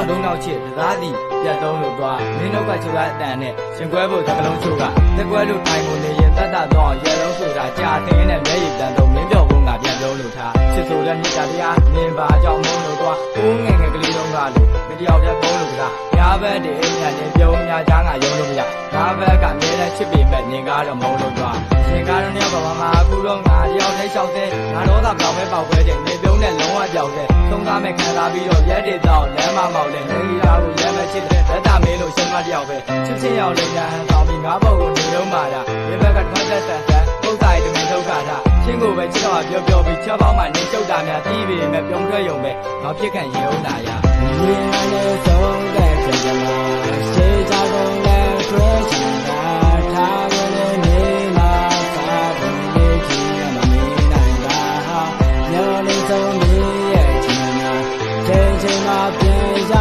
လုံးနောက်ချစ်တရားသည်ပြတ်သုံးလို့သွားမင်းတို့ကချိုးလိုက်အတန်နဲ့ရှင်ကွဲဖို့တကလုံးချိုးကတက်ကွဲလို့ထိုင်ဖို့နေရင်တတ်တတော့ရဲလုံးဆိုတာကြာတင်းနဲ့မျက်ရည်တန်တော့မင်းပြောဖို့ငါပြန်ပြောလို့ထားချစ်ဆိုတဲ့မြစ်တာတရားနင်ပါကြောင့်မုန်းလို့သွားကိုငယ်ငယ်ကလေးတုန်းကလို့မတယောက်တည်းပုံးလို့ကညာဘက်တည်းညာနေပြုံးညာချားငါယုံလို့မရငါဘက်ကမြဲတမ်းချစ်ပေမဲ့နင်ကတော့မုန်းလို့သွားရှင်ကားတော့ရောက်ပါမှာအခုတော့ငါတယောက်တည်းလျှောက်တဲ့ငါတော့သာပြောင်းပဲပေါက်ပဲတဲ့နေပြုံးနဲ့လုံးဝပြောက်တဲ့သုံးသားမဲ့ခံစားပြီးတော့ရဲတေတော့လမ်းမမောက်တဲ့နေရီယာကိုရဲမဲ့ချစ်တဲ့ဗက်တာမေးလို့ရှင်မတယောက်ပဲချစ်ချင်းရောက်လေညာဟန်တောင်းပြီးငါဘုတ်ကိုနေလုံးမာတာဒီဘက်ကထွက်သက်သက်ပုတ်တိုင်းတမင်ထုတ်တာရှင်းကိုပဲချစ်တော့ပြောပြီးချက်ပေါင်းမှနေချုပ်တာများတီးပေမဲ့ပြုံးထွက်ရုံပဲငါဖြစ်ခံရင်ဦးတာရရေနဲ့ဆုံးတဲ့ကြကြလာစေချကုန်နဲ့ထွေးချင်တာထားဝင်နေမှာသာဝင်နေချင်မမေးနိုင်တာဟာမျောနေဆုံးနေရဲ့ချင်နာချိန်ချိန်မှာပြင်ရ